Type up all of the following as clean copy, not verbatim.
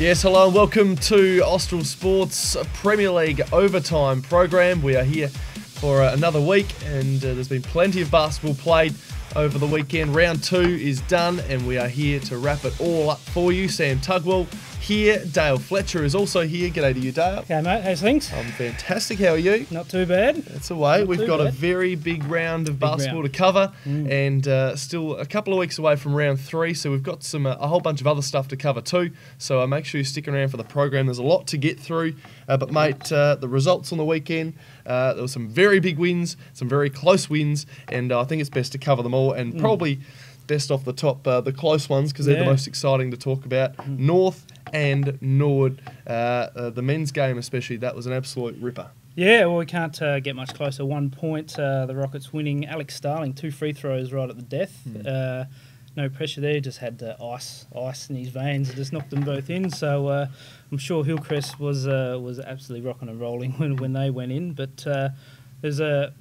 Yes, hello and welcome to Austral Sports Premier League Overtime program. We are here for another week and there's been plenty of basketball played over the weekend. Round 2 is done and we are here to wrap it all up for you. Sam Tugwell here. Dale Fletcher is also here. G'day to you, Dale. Okay, mate. How's things? I'm fantastic. How are you? Not too bad. That's the way. We've got a very big round of basketball to cover and still a couple of weeks away from round 3, so we've got some a whole bunch of other stuff to cover too. So make sure you stick around for the program. There's a lot to get through. But mate, the results on the weekend, there were some very big wins, some very close wins, and I think it's best to cover them all and probably best off the top, the close ones, because they're the most exciting to talk about. North and Nord, the men's game especially, that was an absolute ripper. Yeah, well, we can't get much closer. 1 point, the Rockets winning. Alex Starling, 2 free throws right at the death. No pressure there, just had ice in his veins and just knocked them both in. So I'm sure Hillcrest was absolutely rocking and rolling when they went in. But there's a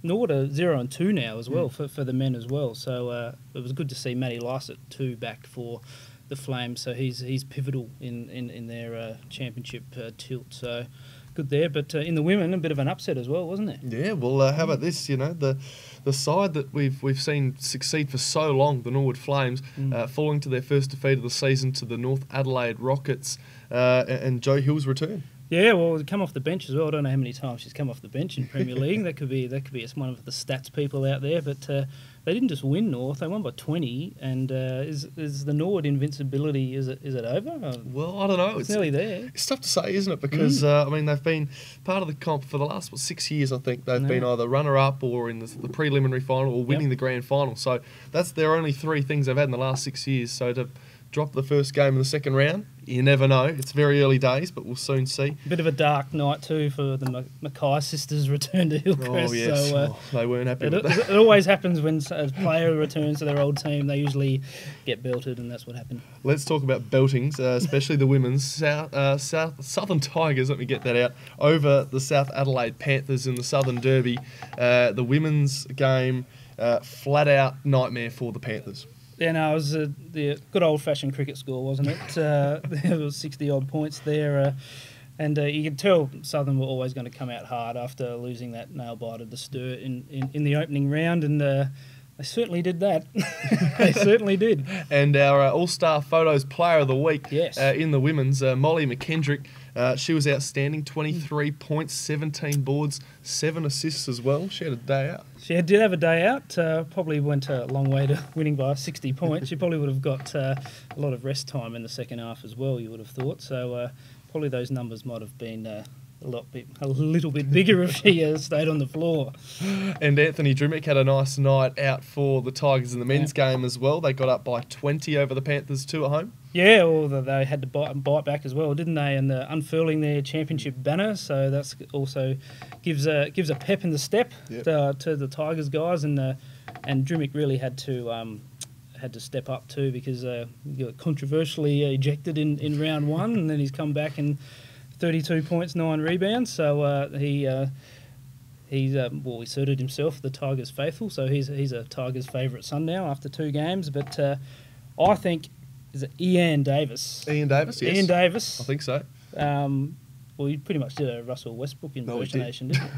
Nord 0-2 now as well for the men as well. So it was good to see Matty Lycett 2 back for the Flames. So he's pivotal in their championship tilt. So good there. But in the women, a bit of an upset as well, wasn't it? Yeah. Well, how about this? You know, the side that we've seen succeed for so long, the Norwood Flames, falling to their first defeat of the season to the North Adelaide Rockets, and Joe Hill's return. Yeah, well, come off the bench as well. I don't know how many times she's come off the bench in Premier League. That could be one of the stats people out there. But they didn't just win North; they won by 20. And is the Norwood invincibility is it over? Well, I don't know. It's nearly there. It's tough to say, isn't it? Because I mean, they've been part of the comp for the last 6 years. I think they've been either runner-up or in the preliminary final or winning the grand final. So that's their only 3 things they've had in the last 6 years. So to drop the first game in the second round, you never know. It's very early days, but we'll soon see. A bit of a dark night too for the Mackay sisters' return to Hillcrest. Oh, yes. So, they weren't happy with that. It always happens when a player returns to their old team. They usually get belted, and that's what happened. Let's talk about beltings, especially the women's. Southern Tigers, let me get that out, over the South Adelaide Panthers in the Southern Derby. The women's game, flat-out nightmare for the Panthers. Yeah, no, it was the good old-fashioned cricket score, wasn't it? There was 60-odd points there, and you could tell Southern were always going to come out hard after losing that nail-biter to Sturt in the opening round, and they certainly did that. They certainly did. And our All-Star Photos Player of the Week in the women's, Molly McKendrick, she was outstanding, 23 points, 17 boards, 7 assists as well. She had a day out. She did have a day out. Probably went a long way to winning by 60 points. She probably would have got a lot of rest time in the second half as well, you would have thought. So probably those numbers might have been a little bit bigger if she stayed on the floor. And Anthony Drimmick had a nice night out for the Tigers in the men's game as well. They got up by 20 over the Panthers 2 at home. Yeah, well, they had to bite back as well, didn't they? And unfurling their championship banner, so that's also gives a pep in the step to the Tigers guys, and Drimmick really had to step up too, because he got controversially ejected in round 1, and then he's come back and 32 points, 9 rebounds. So he asserted himself the Tigers faithful. So he's a Tigers favourite son now after 2 games. But I think is it Ian Davis? Ian Davis, yes. Ian Davis. I think so. Well, he pretty much did a Russell Westbrook impersonation, didn't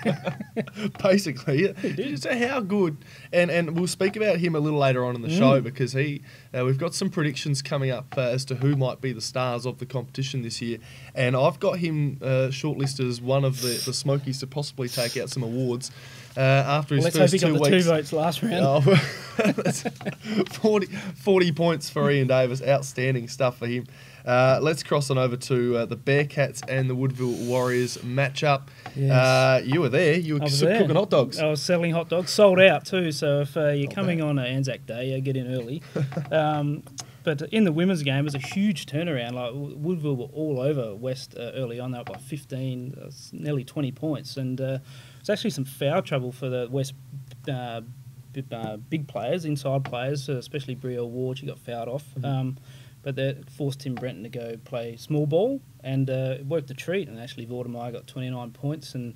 he? Basically, yeah. So how good, and we'll speak about him a little later on in the show, because we've got some predictions coming up as to who might be the stars of the competition this year, and I've got him shortlisted as one of the Smokies to possibly take out some awards after his first 2 weeks. Let's hope he got the 2 votes last round. 40 points for Ian Davis, outstanding stuff for him. Let's cross on over to the Bearcats and the Woodville Warriors matchup. Yes. You were there. You were cooking hot dogs. I was selling hot dogs. Sold out too, so if you're coming on Anzac Day, get in early. But in the women's game, it was a huge turnaround. Like Woodville were all over West early on. They were by 15, nearly 20 points. And it was actually some foul trouble for the West big players, inside players, especially Brielle Ward. She got fouled off. But that forced Tim Brenton to go play small ball, and it worked a treat. And actually, Vordermeyer got 29 points, and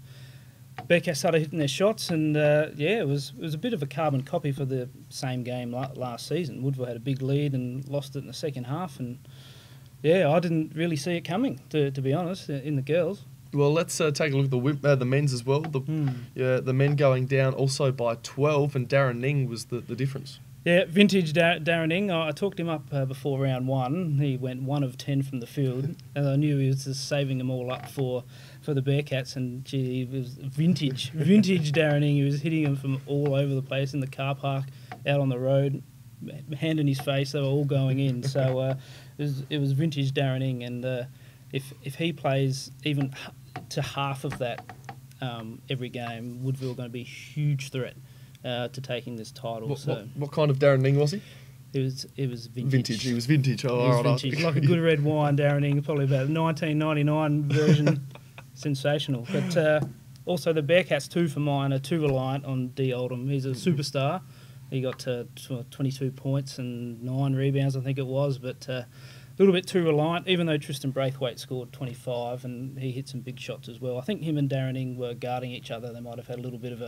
Bearcats started hitting their shots, and it was a bit of a carbon copy for the same game last season. Woodville had a big lead and lost it in the second half, and Yeah, I didn't really see it coming, to be honest, in the girls. Well, let's take a look at the men's as well. The men going down also by 12, and Darren Ning was the difference. Yeah, vintage Darren Ing. I talked him up before round one. He went 1 of 10 from the field, and I knew he was just saving them all up for the Bearcats. And gee, he was vintage Darren Ing. He was hitting them from all over the place in the car park, out on the road, hand in his face. They were all going in. So it was vintage Darren Ing, and if he plays even to half of that every game, Woodville are going to be a huge threat to taking this title. What kind of Darren Ning was he? It was vintage. Vintage. He was vintage. Oh, he was vintage. Like a good red wine, Darren Ing, probably about a 1999 version. Sensational. But also the Bearcats, 2 for mine, are too reliant on D. Oldham. He's a superstar. He got 22 points and 9 rebounds, I think it was, but a little bit too reliant, even though Tristan Braithwaite scored 25 and he hit some big shots as well. I think him and Darren Ing were guarding each other. They might have had a little bit of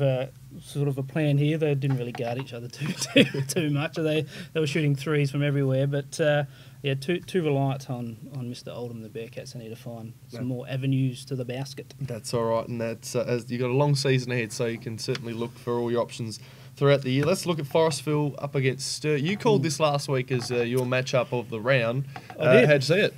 a sort of a plan here. They didn't really guard each other too much. They were shooting threes from everywhere, but too reliant on Mr. Oldham. The Bearcats, they need to find some more avenues to the basket. That's all right, and that's as you've got a long season ahead, so you can certainly look for all your options throughout the year. Let's look at Forestville up against Sturt. You called this last week as your matchup of the round. I did. How'd you see it?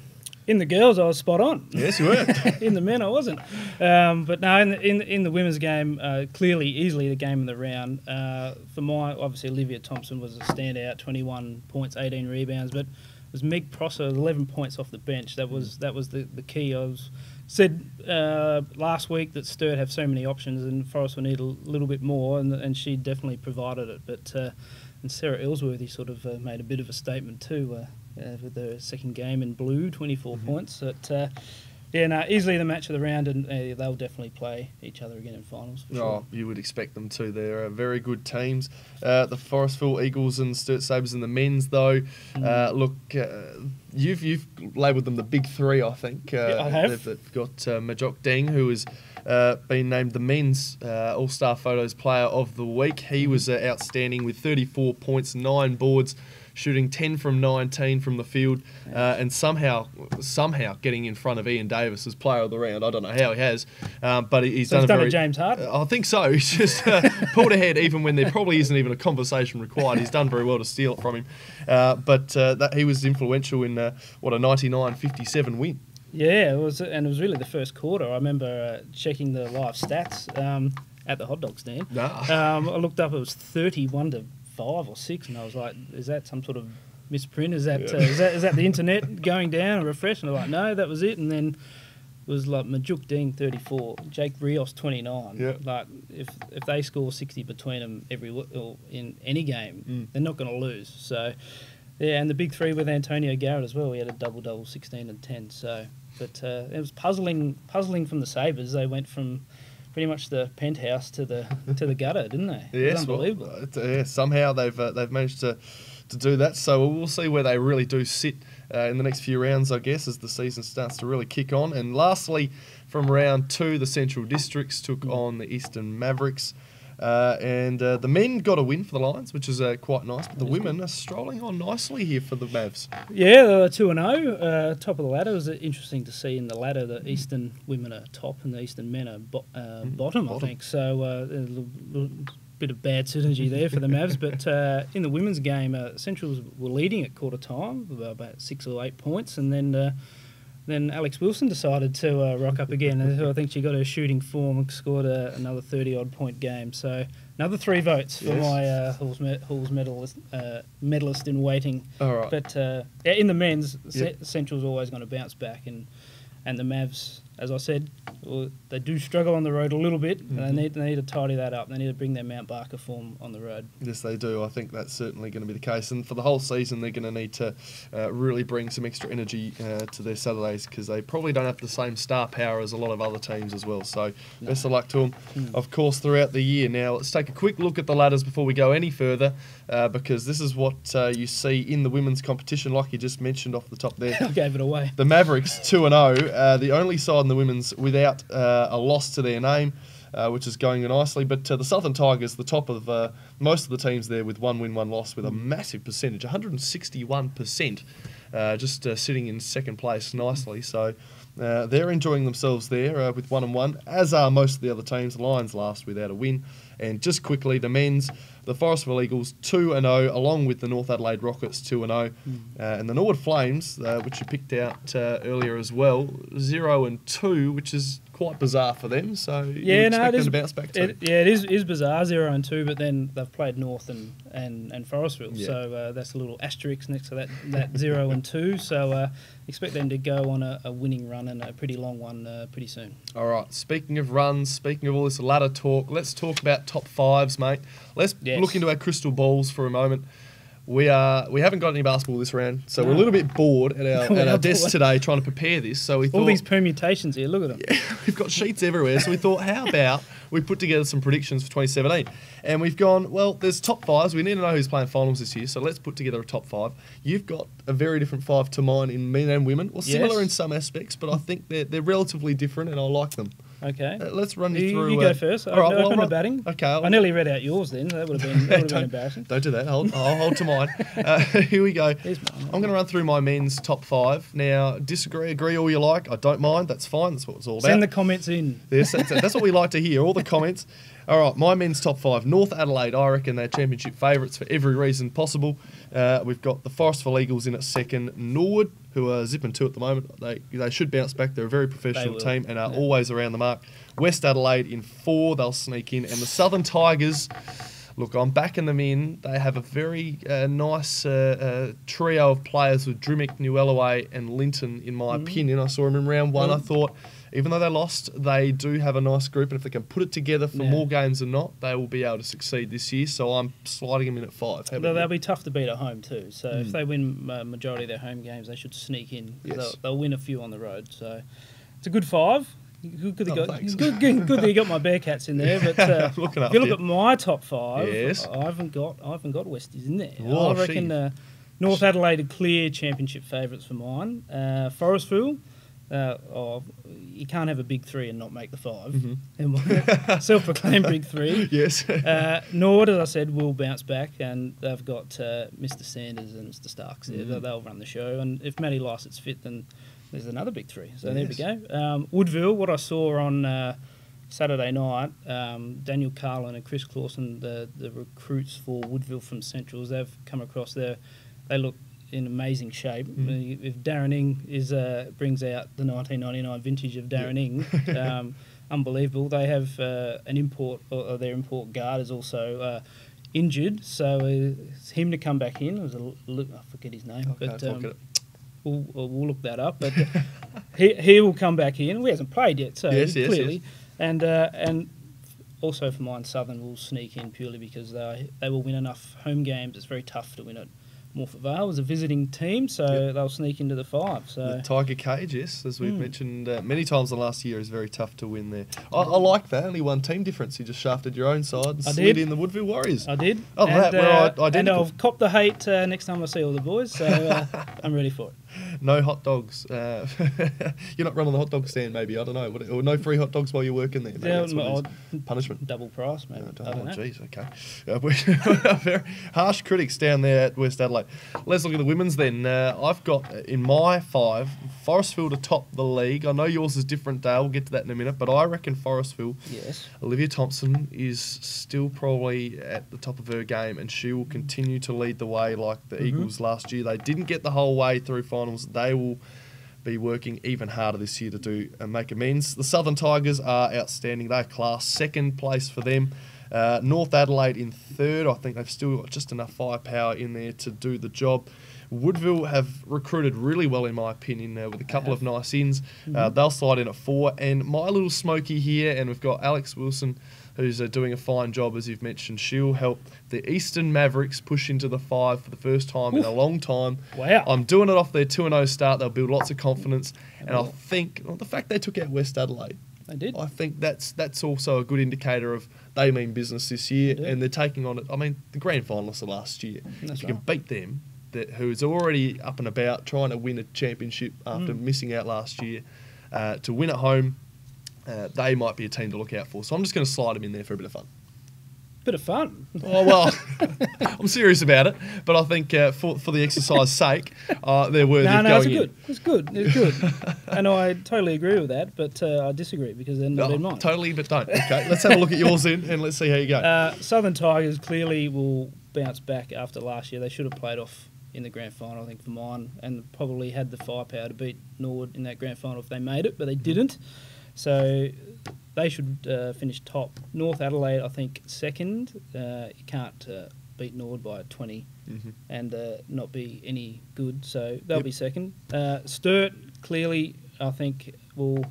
In the girls, I was spot on. Yes, you were. In the men, I wasn't. But no, in the women's game, easily the game of the round. For obviously Olivia Thompson was a standout, 21 points, 18 rebounds, but it was Meg Prosser, 11 points off the bench. That was the key. I said last week that Sturt have so many options and Forest will need a little bit more, and she definitely provided it. But and Sarah Ellsworthy sort of made a bit of a statement too with the second game in blue, 24 points. But easily the match of the round, and they'll definitely play each other again in finals. For sure. Oh, you would expect them to. They're very good teams. The Forestville Eagles and Sturt Sabres in the men's, though. Look, you've labelled them the big three, I think. I have. They've got Majok Deng, who has been named the men's All-Star Photos Player of the Week. He was outstanding with 34 points, 9 boards, shooting 10 from 19 from the field, and somehow getting in front of Ian Davis as player of the round. I don't know how he has, but he's done a James Harden. I think so. He's just pulled ahead even when there probably isn't even a conversation required. He's done very well to steal it from him, but he was influential in a 99-57 win. Yeah, it was really the first quarter. I remember checking the live stats at the hot dog stand. I looked up; it was 31-5 or 6, and I was like, "Is that some sort of misprint? Is that is that the internet going down and refresh?" And I'm like, "No, that was it." And then it was like Majuk Deng 34, Jake Rios 29. Yeah. Like if they score 60 between them in any game, they're not going to lose. So yeah, and the big three with Antonio Garrett as well. He had a double, 16 and 10. So, but it was puzzling from the Sabres. They went from pretty much the penthouse to the gutter, didn't they? Yes, unbelievable. Somehow they've managed to do that. So we'll see where they really do sit in the next few rounds, I guess, as the season starts to really kick on. And lastly, from round 2, the Central Districts took on the Eastern Mavericks. And the men got a win for the Lions, which is quite nice. But the women are strolling on nicely here for the Mavs. Yeah, they were 2-0, top of the ladder. It was interesting to see in the ladder the Eastern women are top and the Eastern men are bottom, I think. So a little bit of bad synergy there for the Mavs. But in the women's game, Centrals were leading at quarter time, about 6 or 8 points, and then Alex Wilson decided to rock up again. And I think she got her shooting form and scored another 30-odd point game. So another 3 votes for my Halls medalist in waiting. All right. But in the men's, Central's always going to bounce back. And the Mavs, as I said, they do struggle on the road a little bit. And they need to tidy that up. They need to bring their Mount Barker form on the road. Yes, they do. I think that's certainly going to be the case. And for the whole season, they're going to need to really bring some extra energy to their Saturdays because they probably don't have the same star power as a lot of other teams as well. So best of luck to them, of course, throughout the year. Now, let's take a quick look at the ladders before we go any further because this is what you see in the women's competition, like you just mentioned off the top there. I gave it away. The Mavericks, 2-0, the only side in the women's without a loss to their name, which is going nicely. But the Southern Tigers, the top of most of the teams there with 1 win, 1 loss with a massive percentage, 161%. just sitting in second place nicely. So they're enjoying themselves there with 1-1, as are most of the other teams. The Lions last without a win. And just quickly, the men's, the Forestville Eagles 2-0, along with the North Adelaide Rockets 2-0, and the Norwood Flames, which you picked out earlier as well, 0-2, which is quite bizarre for them. So you expect them to bounce back too. It is bizarre, 0-2, but then they've played North and Forestville, so that's a little asterisk next to that 0-2. So expect them to go on a winning run, and a pretty long one pretty soon. All right. Speaking of runs, speaking of all this ladder talk, let's talk about top fives, mate. Let's look into our crystal balls for a moment. We haven't got any basketball this round, so we're a little bit bored at our desk today trying to prepare this. So we thought, all these permutations here, look at them. Yeah, we've got sheets everywhere. So we thought, how about we put together some predictions for 2017? And we've gone, well, there's top fives. We need to know who's playing finals this year, so let's put together a top five. You've got a very different five to mine in men and women. Well, similar in some aspects, but I think they're relatively different, and I like them. Okay. Let's run you through. You go first. All right, open the batting. Okay. I nearly read out yours then. That would have been embarrassing. Don't do that. I'll hold to mine. Here we go. I'm going to run through my men's top five. Now, disagree, agree all you like. I don't mind. That's fine. That's what it's all about. Send the comments in. Yes, that's what we like to hear, all the comments. All right, my men's top five. North Adelaide, I reckon they're championship favourites for every reason possible. We've got the Forestville Eagles in at second. Norwood, who are zipping two at the moment. They should bounce back. They're a very professional team and are always around the mark. West Adelaide in four. They'll sneak in. And the Southern Tigers, look, I'm backing them in. They have a very nice trio of players with Drimmick, Newellaway and Linton, in my opinion. I saw them in round one. I thought, even though they lost, they do have a nice group, and if they can put it together for more games than not, they will be able to succeed this year. So I'm sliding them in at five. They'll be tough to beat at home too. So if they win majority of their home games, they should sneak in. Yes. They'll win a few on the road. So it's a good five. Good that you got my Bearcats in there. But if you look at my top five, I haven't got Westies in there. I reckon North Adelaide are clear championship favourites for mine. Forestville. You can't have a big three and not make the five. Self-proclaimed big three. Yes. Norwood, as I said, will bounce back, and they've got Mr. Sanders and Mr. Starks there. They'll run the show, and if Matty Lyssett's fit, then there's another big three. So there we go. Woodville, what I saw on Saturday night, Daniel Carlin and Chris Clausen, the recruits for Woodville from Centrals, they've come across there. They look in amazing shape. If Darren Ing brings out the 1999 vintage of Darren Ing, unbelievable. They have an import, or their import guard is also injured, so it's him to come back in. It was I forget his name, but we'll look that up. But he will come back in. We hasn't played yet, so clearly, and also for mine, Southern will sneak in purely because they will win enough home games. It's very tough to win at Morpeth Vale as a visiting team, so they'll sneak into the five. So the Tiger Cage, yes, as we've mentioned many times the last year, is very tough to win there. I like that. Only one team difference. You just shafted your own side and slid in the Woodville Warriors. I did. Oh, and I'll cop the hate next time I see all the boys, so I'm ready for it. No hot dogs. You're not running the hot dog stand, maybe. I don't know. Or no free hot dogs while you're working there. Maybe punishment. Double price, maybe. Jeez, okay. Very harsh critics down there at West Adelaide. Let's look at the women's then. I've got in my five, Forestville to top the league. I know yours is different, Dale. We'll get to that in a minute. But I reckon Forestville, Olivia Thompson, is still probably at the top of her game, and she will continue to lead the way like the Eagles last year. They didn't get the whole way through finals. They will be working even harder this year to do and make amends. The Southern Tigers are outstanding. They're class. Second place for them. North Adelaide in third. I think they've still got just enough firepower in there to do the job. Woodville have recruited really well, in my opinion, with a couple of nice ins. They'll slide in at four. And my little smoky here, and we've got Alex Wilson, who's doing a fine job, as you've mentioned. She'll help the Eastern Mavericks push into the five for the first time in a long time. Wow. I'm doing it off their 2-0 start. They'll build lots of confidence. And I think the fact they took out West Adelaide, they did. I think that's also a good indicator of they mean business this year, and they're taking on it. I mean, the grand finalists of last year. If you can beat them, who's already up and about trying to win a championship after missing out last year, to win at home, they might be a team to look out for. So I'm just going to slide them in there for a bit of fun. Bit of fun. Oh, well, I'm serious about it, but I think for the exercise's sake, they're worthy of going in. It's good. And I totally agree with that, but I disagree because they're not in mine. Totally, but don't. Okay, let's have a look at yours then, and let's see how you go. Southern Tigers clearly will bounce back after last year. They should have played off in the grand final, I think, for mine, and probably had the firepower to beat Nord in that grand final if they made it, but they didn't. So they should finish top. North Adelaide, I think, second. You can't beat Nord by 20 and not be any good, so they'll be second. Sturt, clearly, I think, will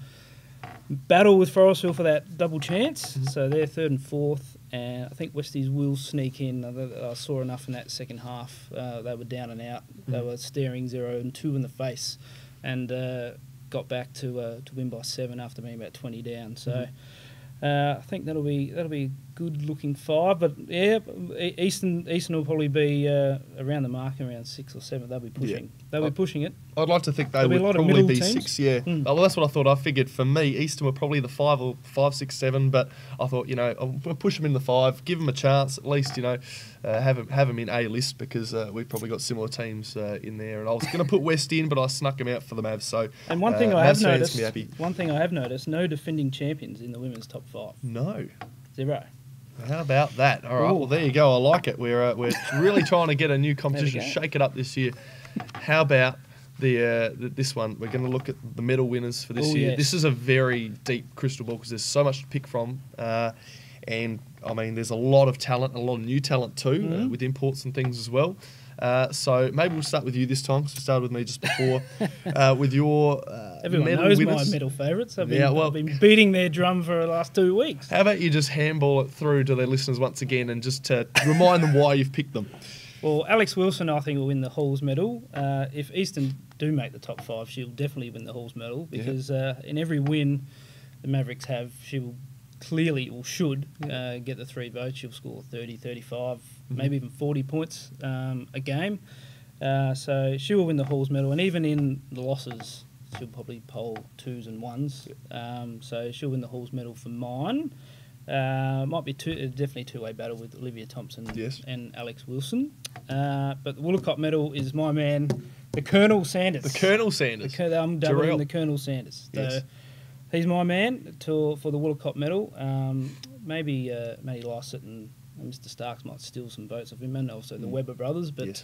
battle with Forestville for that double chance, so they're third and fourth. And I think Westies will sneak in. I saw enough in that second half. They were down and out. They were staring 0-2 in the face, and got back to win by 7 after being about 20 down. So I think that'll be a good looking 5. But yeah, Eastern will probably be around the mark, around 6 or 7. They'll be pushing. They'll be pushing it. I'd like to think they would probably be 6. Yeah. Well, that's what I thought. I figured for me, Eastern were probably the 5 or 5, 6, 7. But I thought, I'll push them in the 5, give them a chance at least. Have them in A list because we've probably got similar teams in there. And I was going to put West in, but I snuck them out for the Mavs. So and one thing I have noticed, no defending champions in the women's top 5. No. 0. How about that? All right. Well, there you go. I like it. We're really trying to get a new competition, shake it up this year. How about this one? We're going to look at the medal winners for this year. Yes. This is a very deep crystal ball because there's so much to pick from. And, I mean, there's a lot of talent, a lot of new talent too, with imports and things as well. So maybe we'll start with you this time because we started with me just before. With your everyone medal knows winners. My medal favourites. I've been beating their drum for the last 2 weeks. How about you just handball it through to their listeners once again and just to remind them why you've picked them? Well, Alex Wilson, I think, will win the Halls medal. If Eastern do make the top 5, she'll definitely win the Halls medal because in every win the Mavericks have, she will clearly or should get the 3 votes. She'll score 30, 35, maybe even 40 points a game. So she will win the Halls medal. And even in the losses, she'll probably poll 2s and 1s. So she'll win the Halls medal for mine. Might be definitely two-way battle with Olivia Thompson and Alex Wilson. But the Woolacott medal is my man, the Colonel Sanders. The Colonel Sanders. I'm doubling the Colonel Sanders. So he's my man for the Woolacott medal. Maybe Matty Lycett and Mr. Starks might steal some votes of him, and also the Webber brothers. But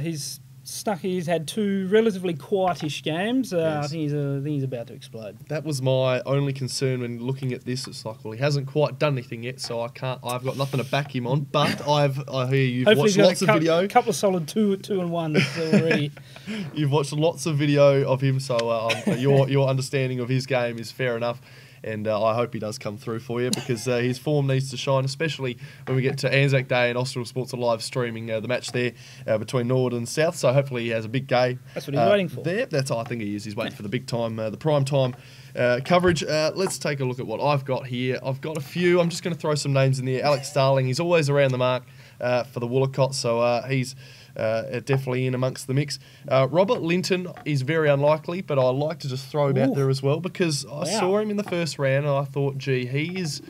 he's had 2 relatively quietish games. I think he's about to explode. That was my only concern when looking at this. It's like, well, he hasn't quite done anything yet, so I've got nothing to back him on. But I hear you've watched lots of video. A couple of solid 2 and 1s already. You've watched lots of video of him, so your understanding of his game is fair enough. And I hope he does come through for you because his form needs to shine, especially when we get to Anzac Day and Austral Sports are live streaming the match there between Nord and South. So hopefully he has a big game. That's what he's waiting for. I think he is. He's waiting for the big time, the prime time coverage. Let's take a look at what I've got here. I've got a few. I'm just going to throw some names in there. Alex Starling, he's always around the mark for the Woolacott, so he's definitely in amongst the mix. Robert Linton is very unlikely, but I like to just throw him out there as well because I saw him in the first round and I thought, gee, he's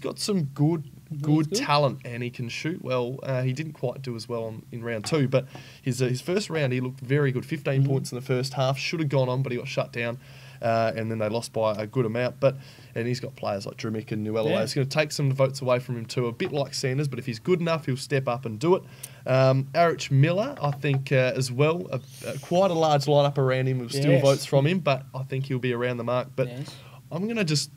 got some good talent and he can shoot well. He didn't quite do as well in round 2, but his first round he looked very good. 15 points in the first half, should have gone on, but he got shut down. And then they lost by a good amount. And he's got players like Drumick and Newellaway. It's going to take some votes away from him too, a bit like Sanders, but if he's good enough, he'll step up and do it. Arich Miller, I think, as well, quite a large lineup around him with still votes from him, but I think he'll be around the mark. But I'm going to just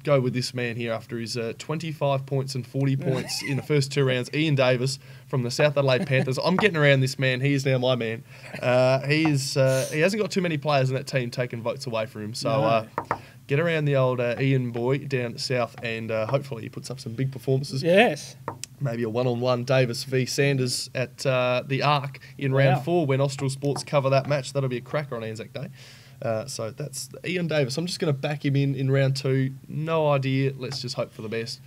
go with this man here after his 25 points and 40 points in the first 2 rounds, Ian Davis from the South Adelaide Panthers. I'm getting around this man. He is now my man. He hasn't got too many players in that team taking votes away from him. So get around the old Ian boy down south and hopefully he puts up some big performances. Yes. Maybe a one-on-one Davis v Sanders at the Arc in round 4 when Austral Sports cover that match. That'll be a cracker on Anzac Day. So that's Ian Davis. I'm just going to back him in round 2. No idea. Let's just hope for the best.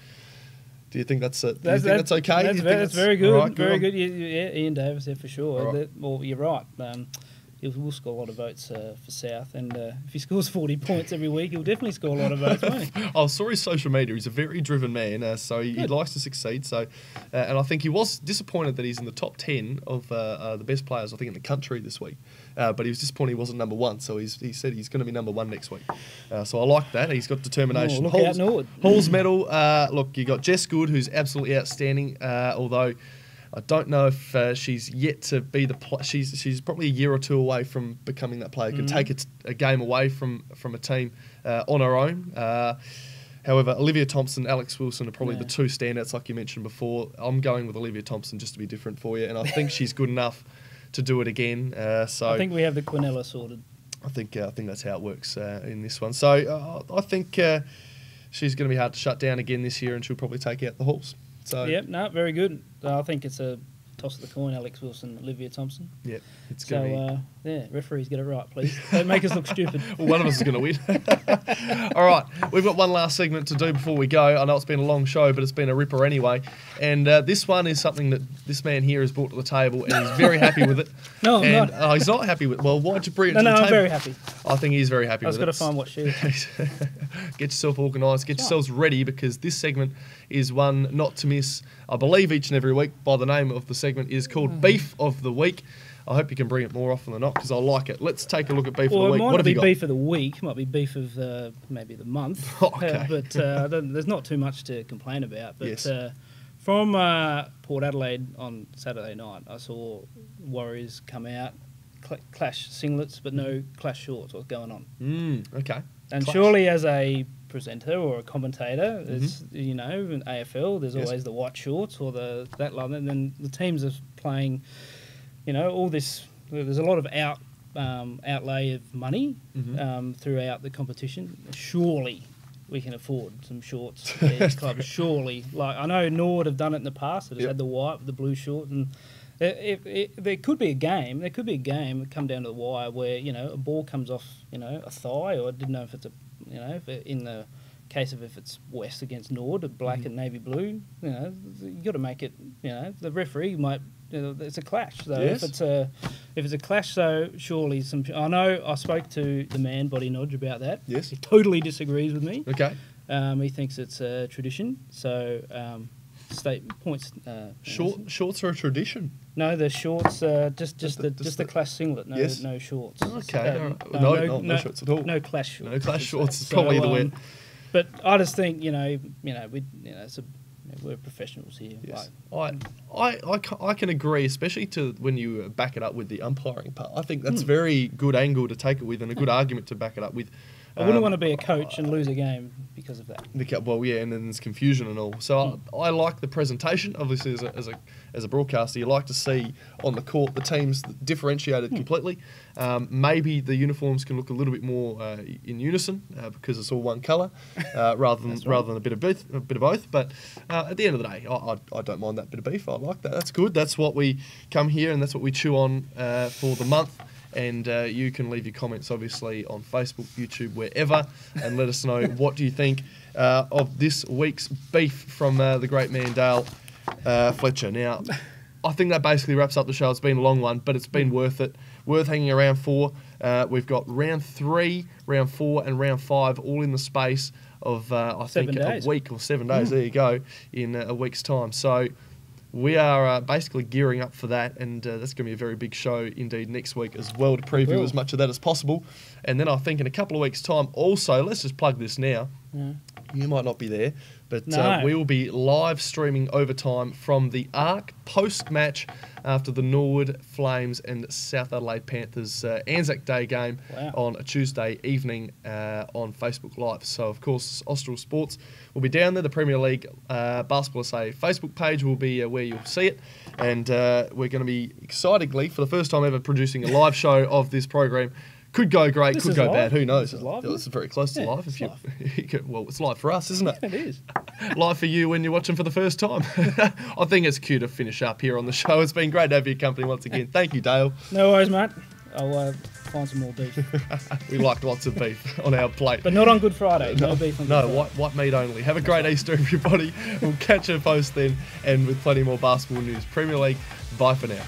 Do you think that's okay? That's very good. Right, very good. Yeah, Ian Davis there for sure. Right. Well, you're right. he will score a lot of votes for South, and if he scores 40 points every week, he'll definitely score a lot of votes, won't he? I saw his social media. He's a very driven man, so he likes to succeed. So, and I think he was disappointed that he's in the top 10 of the best players, I think, in the country this week. But he was disappointed he wasn't number one, so he said he's going to be number one next week. So I like that. He's got determination. Oh, look out, Nord. Hall's medal. Look, you got Jess Good, who's absolutely outstanding, although I don't know if she's yet to be she's probably a year or two away from becoming that player who can take a game away from a team on her own. However, Olivia Thompson, Alex Wilson are probably the two standouts, like you mentioned before. I'm going with Olivia Thompson just to be different for you, and I think she's good enough to do it again. So I think we have the Quinella sorted. I think that's how it works in this one. So I think she's going to be hard to shut down again this year, and she'll probably take out the Halls. So yep, no, very good. I think it's a toss of the coin, Alex Wilson, Olivia Thompson. Yep, it's going to be... yeah, referees get it right, please. Don't make us look stupid. Well, one of us is going to win. All right, we've got one last segment to do before we go. I know it's been a long show, but it's been a ripper anyway. And this one is something that this man here has brought to the table, and he's very happy with it. No, I'm not. He's not happy with it. Well, why'd you bring it to the table? No, I'm very happy. I think he's very happy with it. I was going to find what she is. Get yourself organised, get yourselves ready, because this segment is one not to miss, I believe, each and every week. By the name of the segment is called Beef of the Week. I hope you can bring it more often than not, because I like it. Let's take a look at Beef of the Week. It might What not have be you got? Beef of the Week. It might be Beef of maybe the month. Okay. But there's not too much to complain about. But Yes. From Port Adelaide on Saturday night, I saw Warriors come out, clash singlets, but no clash shorts. What's going on? Okay. And Clash. surely as a presenter or a commentator, it's, in AFL, there's always the white shorts or that line, and then the teams are playing, all this. There's a lot of outlay of money throughout the competition. Surely we can afford some shorts for each club. Surely, like I know Nord have done it in the past. It has had the white, the blue short, and there could be a game. There could be a game come down to the wire where a ball comes off a thigh, or I didn't know if it's if in the case of if it's West against Nord, black and navy blue. You got to make it. The referee might. It's a clash. So yes. if it's a clash, so surely some. I know I spoke to the man Body Nodge about that. Yes. He totally disagrees with me. Okay. He thinks it's a tradition. So state points. Shorts are a tradition. No, the shorts. Just the clash singlet. No, yes. no shorts. Okay. No shorts at all. No clash shorts. No clash shorts is probably the way. But I just think we're professionals here. Yes. Like, I can agree, especially to when you back it up with the umpiring part. I think that's very good angle to take it with, and a good argument to back it up with. I wouldn't want to be a coach and lose a game because of that. Well, yeah, and then there's confusion and all. So I like the presentation. Obviously, as a broadcaster, you like to see on the court the teams differentiated completely. Maybe the uniforms can look a little bit more in unison because it's all one colour, rather than a bit of both. But at the end of the day, I don't mind that bit of beef. I like that. That's good. That's what we come here and that's what we chew on for the month. And you can leave your comments, obviously, on Facebook, YouTube, wherever, and let us know what do you think of this week's beef from the great man Dale Fletcher. Now, I think that basically wraps up the show. It's been a long one, but it's been worth it. Worth hanging around for. We've got round 3, round 4, and round 5 all in the space of, I think, a week or 7 days. There you go, in a week's time. So we are basically gearing up for that, and that's going to be a very big show indeed next week as well, to preview as much of that as possible. And then I think in a couple of weeks' time also, let's just plug this now. You might not be there, but we will be live streaming overtime from the Arc post-match after the Norwood Flames and South Adelaide Panthers Anzac Day game on a Tuesday evening on Facebook Live. So, of course, Austral Sports will be down there. The Premier League Basketball SA Facebook page will be where you'll see it. And we're going to be excitingly, for the first time ever, producing a live show of this program. Could go great, could go bad. Who knows? This is live. This is very close to live. It's live. Well, it's live for us, isn't it? It is. Live for you when you're watching for the first time. I think it's cute to finish up here on the show. It's been great to have your company once again. Thank you, Dale. No worries, mate. I'll find some more beef. We like lots of beef on our plate. But not on Good Friday. No beef on Good Friday. White meat only. Have a great Easter, everybody. We'll catch you post then, and with plenty more basketball news. Premier League, bye for now.